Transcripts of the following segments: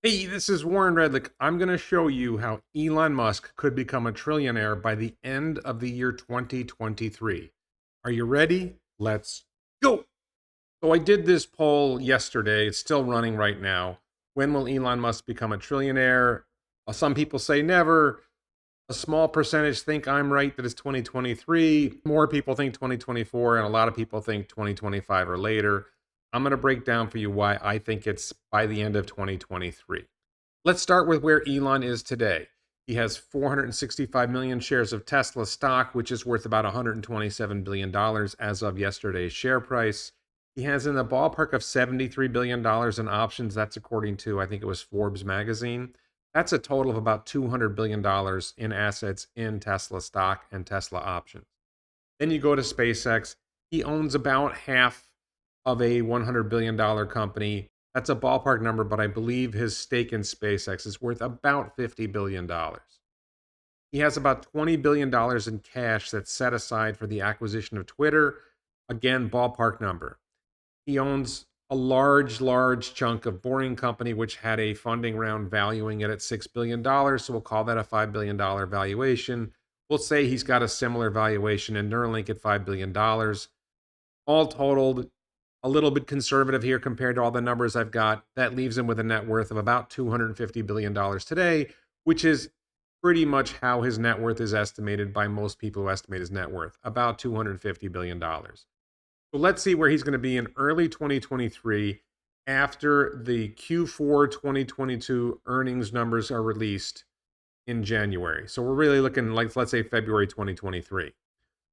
Hey, this is Warren Redlick. I'm going to show you how Elon Musk could become a trillionaire by the end of the year 2023. Are you ready? Let's go. So I did this poll yesterday. It's still running right now. When will Elon Musk become a trillionaire? Some people say never. A small percentage think I'm right that it's 2023. More people think 2024, and a lot of people think 2025 or later. I'm going to break down for you why I think it's by the end of 2023. Let's start with where Elon is today. He has 465 million shares of Tesla stock, which is worth about $127 billion as of yesterday's share price. He has in the ballpark of $73 billion in options. That's according to, I think it was Forbes magazine. That's a total of about $200 billion in assets in Tesla stock and Tesla options. Then you go to SpaceX. He owns about half of a $100 billion company. That's a ballpark number, but I believe his stake in SpaceX is worth about $50 billion. He has about $20 billion in cash that's set aside for the acquisition of Twitter. Again, ballpark number. He owns a large chunk of Boring Company, which had a funding round valuing it at $6 billion. So we'll call that a $5 billion valuation. We'll say he's got a similar valuation in Neuralink at $5 billion. All totaled, a little bit conservative here compared to all the numbers I've got. That leaves him with a net worth of about $250 billion today, which is pretty much how his net worth is estimated by most people who estimate his net worth, about $250 billion. So let's see where he's going to be in early 2023 after the Q4 2022 earnings numbers are released in January. So we're really looking like, let's say, February 2023.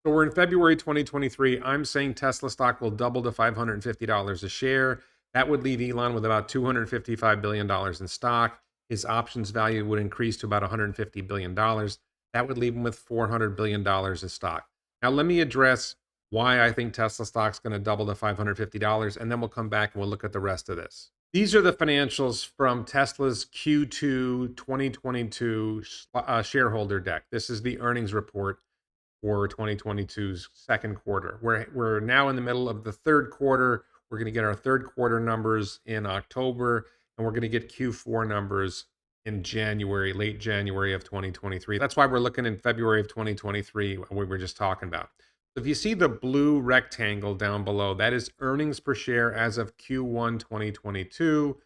So we're in February 2023. I'm saying Tesla stock will double to $550 a share. That would leave Elon with about $255 billion in stock. His options value would increase to about $150 billion. That would leave him with $400 billion in stock. Now, let me address why I think Tesla stock's going to double to $550, and then we'll come back and we'll look at the rest of this. These are the financials from Tesla's Q2 2022 shareholder deck. This is the earnings report for 2022's second quarter. We're now in the middle of the third quarter. We're going to get our third quarter numbers in October, and we're going to get Q4 numbers in January, late January of 2023. That's why we're looking in February of 2023, what we were just talking about. So if you see the blue rectangle down below, that is earnings per share as of Q1 2022.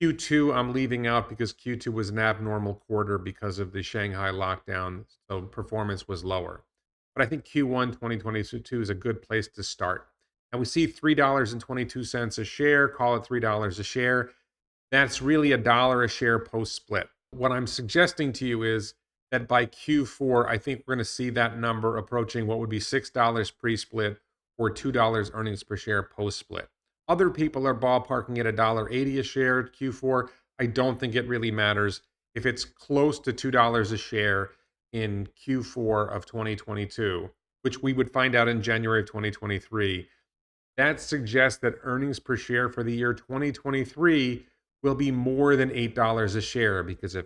Q2, I'm leaving out because Q2 was an abnormal quarter because of the Shanghai lockdown, so performance was lower. But I think Q1 2022 is a good place to start. And we see $3.22 a share, call it $3 a share. That's really $1 a share post split. What I'm suggesting to you is that by Q4, I think we're going to see that number approaching what would be $6 pre split or $2 earnings per share post split. Other people are ballparking at $1.80 a share at Q4. I don't think it really matters. If it's close to $2 a share in Q4 of 2022, which we would find out in January of 2023, that suggests that earnings per share for the year 2023 will be more than $8 a share, because if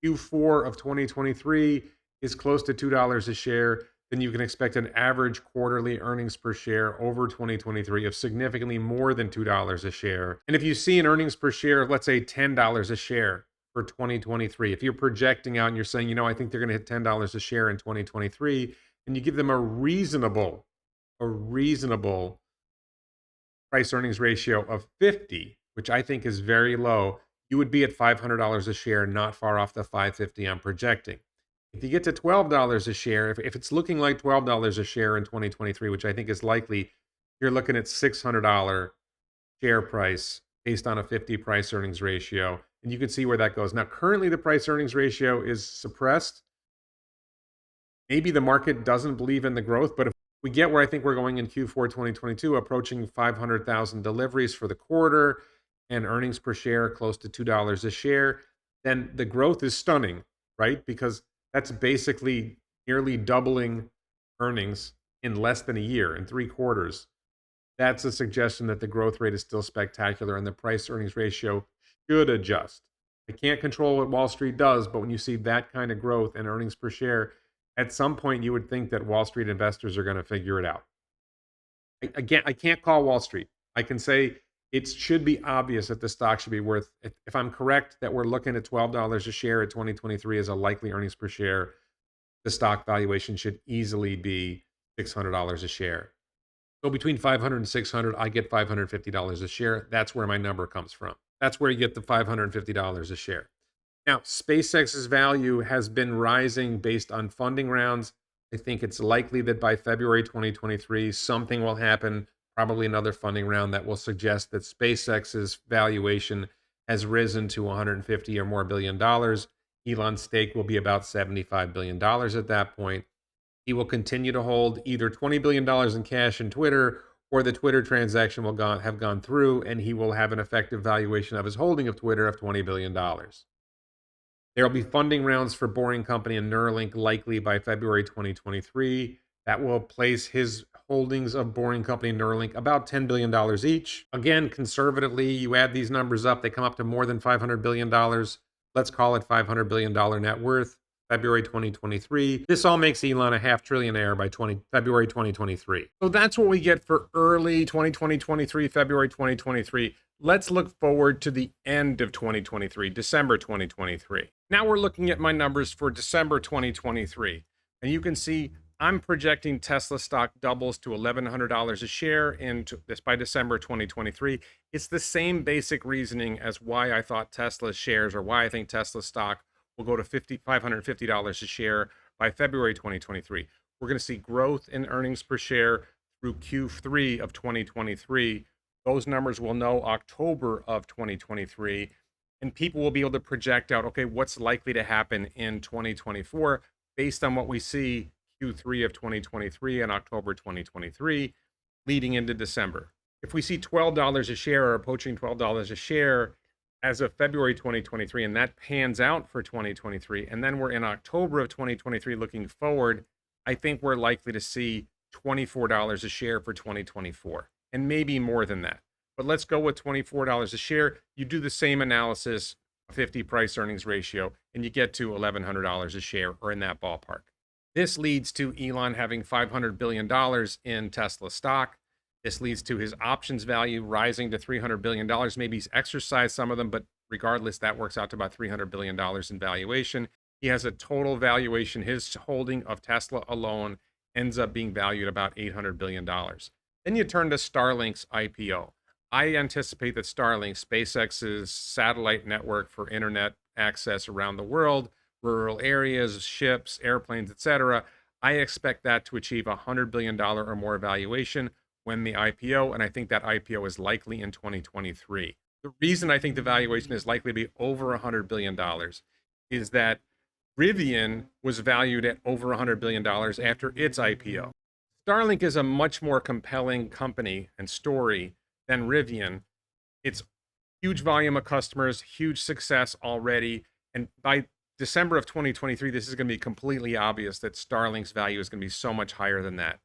Q4 of 2023 is close to $2 a share, then you can expect an average quarterly earnings per share over 2023 of significantly more than $2 a share. And if you see an earnings per share of, let's say, $10 a share for 2023, if you're projecting out and you're saying, I think they're going to hit $10 a share in 2023, and you give them a reasonable price earnings ratio of 50, which I think is very low, you would be at $500 a share, not far off the 550 I'm projecting. If you get to $12 a share, if it's looking like $12 a share in 2023, which I think is likely, you're looking at $600 share price based on a 50 price earnings ratio. And you can see where that goes. Now, currently the price earnings ratio is suppressed. Maybe the market doesn't believe in the growth, but if we get where I think we're going in Q4 2022, approaching 500,000 deliveries for the quarter and earnings per share close to $2 a share, then the growth is stunning, right? Because that's basically nearly doubling earnings in less than a year, in 3 quarters. That's a suggestion that the growth rate is still spectacular and the price earnings ratio should adjust. I can't control what Wall Street does, but when you see that kind of growth and earnings per share, at some point you would think that Wall Street investors are going to figure it out. Again, I can't call Wall Street. I can say It should be obvious that the stock should be worth, if I'm correct, that we're looking at $12 a share at 2023 as a likely earnings per share, the stock valuation should easily be $600 a share. So between 500 and 600, I get $550 a share. That's where my number comes from. That's where you get the $550 a share. Now, SpaceX's value has been rising based on funding rounds. I think it's likely that by February 2023, something will happen, probably another funding round that will suggest that SpaceX's valuation has risen to $150 or more billion dollars. Elon's stake will be about $75 billion at that point. He will continue to hold either $20 billion in cash in Twitter, or the Twitter transaction will have gone through, and he will have an effective valuation of his holding of Twitter of $20 billion. There will be funding rounds for Boring Company and Neuralink likely by February 2023. That will place his holdings of Boring Company and Neuralink about $10 billion each. Again, conservatively, you add these numbers up, they come up to more than $500 billion. Let's call it $500 billion net worth. February 2023. This all makes Elon a half trillionaire by February 2023. So that's what we get for early 2023, February 2023. Let's look forward to the end of 2023, December 2023. Now we're looking at my numbers for December 2023. And you can see I'm projecting Tesla stock doubles to $1,100 a share by December 2023. It's the same basic reasoning as why I thought Tesla shares, or why I think Tesla stock will go to $550 a share by February 2023. We're going to see growth in earnings per share through Q3 of 2023. Those numbers will know October of 2023, and people will be able to project out, okay, what's likely to happen in 2024 based on what we see Q3 of 2023 and October 2023 leading into December. If we see $12 a share or approaching $12 a share as of February 2023, and that pans out for 2023, and then we're in October of 2023 looking forward, I think we're likely to see $24 a share for 2024, and maybe more than that. But let's go with $24 a share. You do the same analysis, 50 price earnings ratio, and you get to $1,100 a share, or in that ballpark. This leads to Elon having $500 billion in Tesla stock. This leads to his options value rising to $300 billion. Maybe he's exercised some of them, but regardless, that works out to about $300 billion in valuation. He has a total valuation. His holding of Tesla alone ends up being valued about $800 billion. Then you turn to Starlink's IPO. I anticipate that Starlink, SpaceX's satellite network for internet access around the world, rural areas, ships, airplanes, etc., I expect that to achieve a $100 billion or more valuation when the IPO, and I think that IPO is likely in 2023. The reason I think the valuation is likely to be over $100 billion is that Rivian was valued at over $100 billion after its IPO. Starlink is a much more compelling company and story than Rivian. It's huge volume of customers, huge success already, and by December of 2023, this is going to be completely obvious that Starlink's value is going to be so much higher than that.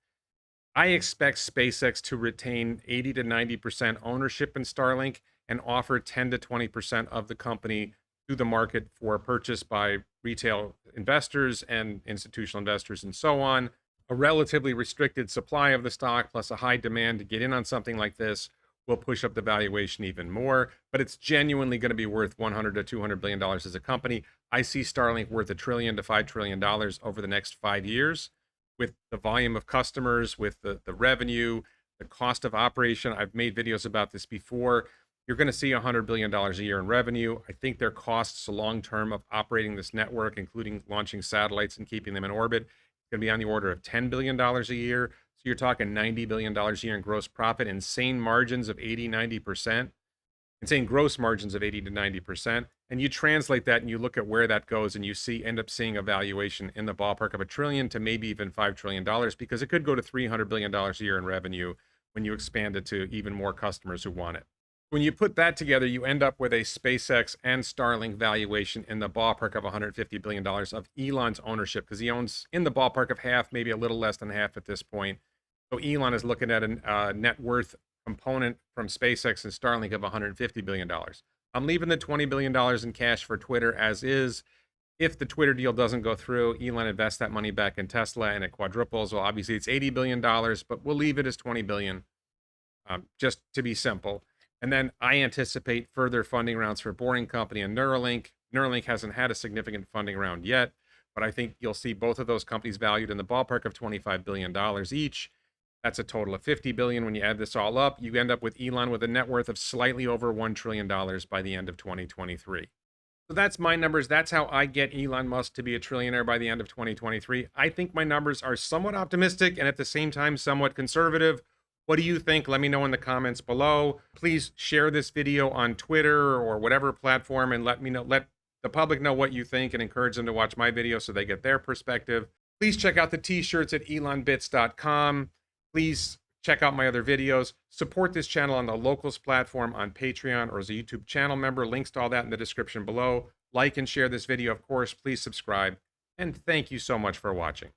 I expect SpaceX to retain 80 to 90% ownership in Starlink and offer 10 to 20% of the company to the market for purchase by retail investors and institutional investors and so on. A relatively restricted supply of the stock plus a high demand to get in on something like this will push up the valuation even more, but it's genuinely going to be worth $100 to $200 billion as a company. I see Starlink worth $1 trillion to $5 trillion over the next 5 years. With the volume of customers, with the revenue, the cost of operation. I've made videos about this before. You're going to see $100 billion a year in revenue. I think their costs long-term of operating this network, including launching satellites and keeping them in orbit, is going to be on the order of $10 billion a year. So you're talking $90 billion a year in gross profit, insane margins of 80, 90%, insane gross margins of 80 to 90%. And you translate that and you look at where that goes and you end up seeing a valuation in the ballpark of $1 trillion to maybe even $5 trillion, because it could go to $300 billion a year in revenue when you expand it to even more customers who want it. When you put that together, you end up with a SpaceX and Starlink valuation in the ballpark of $150 billion of Elon's ownership, because he owns in the ballpark of half, maybe a little less than half at this point. So Elon is looking at a net worth component from SpaceX and Starlink of $150 billion. I'm leaving the $20 billion in cash for Twitter as is. If the Twitter deal doesn't go through, Elon invests that money back in Tesla and it quadruples. Well, obviously it's $80 billion, but we'll leave it as $20 billion just to be simple. And then I anticipate further funding rounds for Boring Company and Neuralink. Neuralink hasn't had a significant funding round yet, but I think you'll see both of those companies valued in the ballpark of $25 billion each. That's a total of $50 billion. When you add this all up, you end up with Elon with a net worth of slightly over $1 trillion by the end of 2023. So that's my numbers. That's how I get Elon Musk to be a trillionaire by the end of 2023. I think my numbers are somewhat optimistic and at the same time somewhat conservative. What do you think? Let me know in the comments below. Please share this video on Twitter or whatever platform and let the public know what you think and encourage them to watch my video so they get their perspective. Please check out the t-shirts at elonbits.com. Please check out my other videos. Support this channel on the Locals platform on Patreon or as a YouTube channel member. Links to all that in the description below. Like and share this video, of course. Please subscribe. And thank you so much for watching.